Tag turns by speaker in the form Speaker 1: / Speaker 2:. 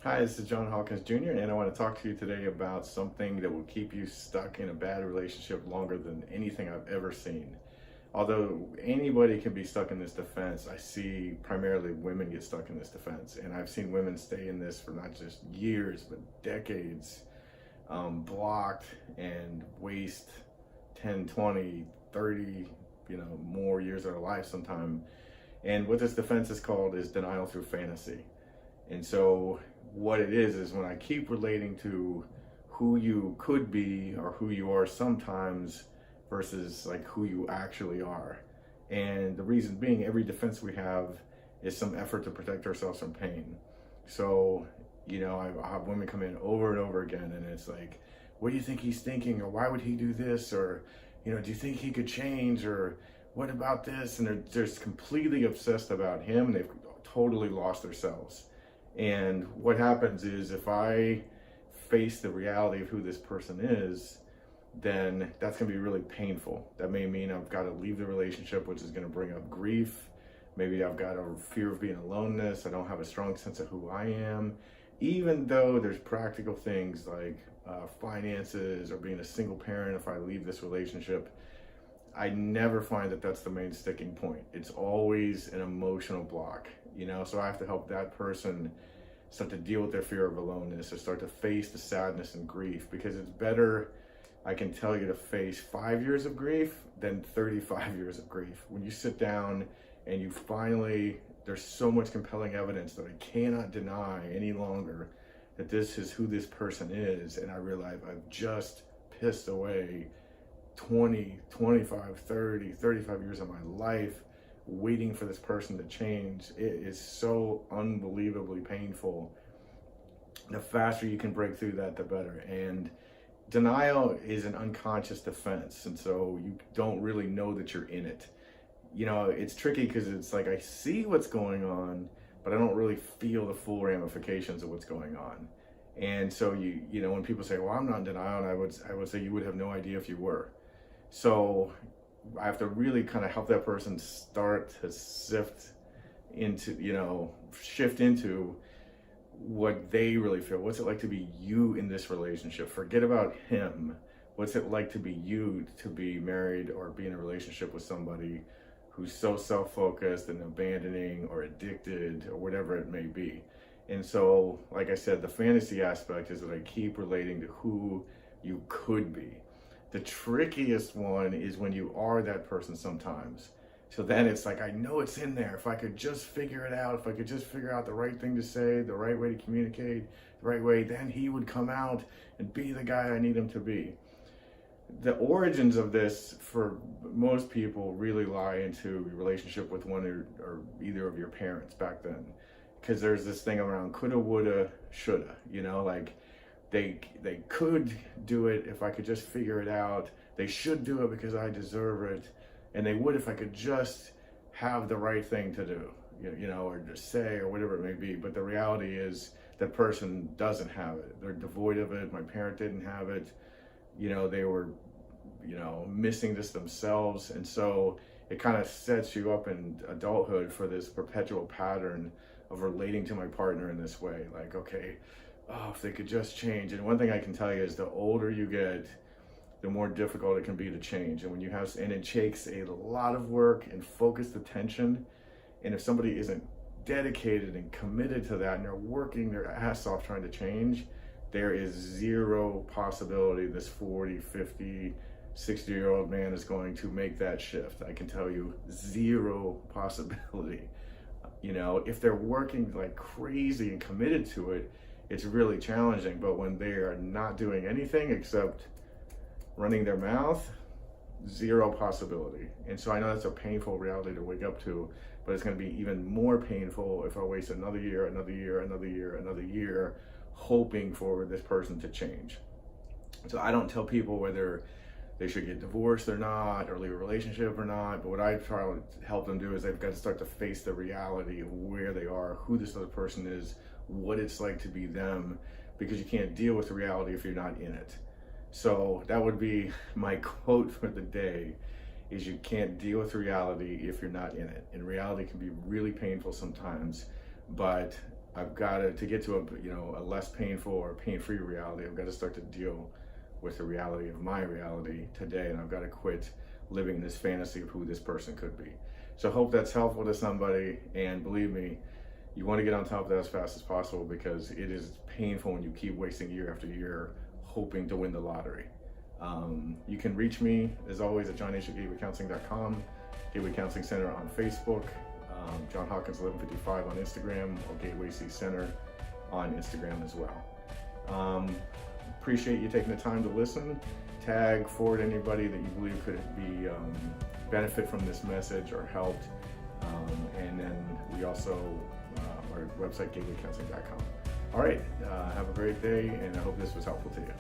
Speaker 1: Hi, this is John Hawkins Jr., and I want to talk to you today about something that will keep you stuck in a bad relationship longer than anything I've ever seen. Although anybody can be stuck in this defense, I see primarily women get stuck in this defense. And I've seen women stay in this for not just years, but decades, blocked and waste 10, 20, 30, more years of their life sometime. And what this defense is called is denial through fantasy. And so what it is when I keep relating to who you could be or who you are sometimes versus like who you actually are. And the reason being, every defense we have is some effort to protect ourselves from pain. So, I have women come in over and over again, and it's like, what do you think he's thinking? Or why would he do this? Or, do you think he could change? Or what about this? And they're just completely obsessed about him, and they've totally lost themselves. And what happens is, if I face the reality of who this person is, then that's going to be really painful. That may mean I've got to leave the relationship, which is going to bring up grief. Maybe I've got a fear of being aloneness. I don't have a strong sense of who I am, even though there's practical things like finances or being a single parent. If I leave this relationship, I never find that that's the main sticking point. It's always an emotional block, so I have to help that person start to deal with their fear of aloneness or start to face the sadness and grief, because it's better, I can tell you, to face 5 years of grief than 35 years of grief. When you sit down and you finally, there's so much compelling evidence that I cannot deny any longer that this is who this person is, and I realize I've just pissed away 20, 25, 30, 35 years of my life waiting for this person to change. It is so unbelievably painful. The faster you can break through that, the better. And denial is an unconscious defense, and so you don't really know that you're in it. It's tricky because it's like I see what's going on, but I don't really feel the full ramifications of what's going on. And so when people say, well, I'm not in denial, and I would say you would have no idea if you were. So I have to really kind of help that person start to shift into what they really feel. What's it like to be you in this relationship? Forget about him. What's it like to be you, to be married or be in a relationship with somebody who's so self-focused and abandoning or addicted or whatever it may be? And so, like I said, the fantasy aspect is that I keep relating to who you could be. The trickiest one is when you are that person sometimes. So then it's like, I know it's in there. If I could just figure it out, if I could just figure out the right thing to say, the right way to communicate, the right way, then he would come out and be the guy I need him to be. The origins of this for most people really lie into your relationship with one or either of your parents back then. Because there's this thing around coulda, woulda, shoulda, like they could do it if I could just figure it out. They should do it because I deserve it. And they would if I could just have the right thing to do, or to say, or whatever it may be. But the reality is that person doesn't have it. They're devoid of it. My parent didn't have it. They were, missing this themselves. And so it kind of sets you up in adulthood for this perpetual pattern of relating to my partner in this way. Like, okay, if they could just change. And one thing I can tell you is the older you get, the more difficult it can be to change. And it takes a lot of work and focused attention. And if somebody isn't dedicated and committed to that and they're working their ass off trying to change, there is zero possibility this 40, 50, 60-year-old man is going to make that shift. I can tell you, zero possibility. If they're working like crazy and committed to it, it's really challenging. But when they are not doing anything except running their mouth, zero possibility. And so I know that's a painful reality to wake up to, but it's going to be even more painful if I waste another year, another year, another year, another year, hoping for this person to change. So I don't tell people whether they should get divorced or not, or leave a relationship or not, but what I try to help them do is they've got to start to face the reality of where they are, who this other person is, what it's like to be them, because you can't deal with the reality if you're not in it. So that would be my quote for the day, is you can't deal with reality if you're not in it. And reality can be really painful sometimes, but I've got to get to a less painful or pain-free reality. I've got to start to deal with the reality of my reality today, and I've got to quit living this fantasy of who this person could be. So I hope that's helpful to somebody, and believe me, you want to get on top of that as fast as possible, because it is painful when you keep wasting year after year hoping to win the lottery. You can reach me, as always, at johnh@gatewaycounseling.com, Gateway Counseling Center on Facebook, John Hawkins 1155 on Instagram, or Gateway C Center on Instagram as well. Appreciate you taking the time to listen. Tag, forward anybody that you believe could be benefit from this message or helped. And then we also, our website, gatewaycounseling.com. All right, have a great day, and I hope this was helpful to you.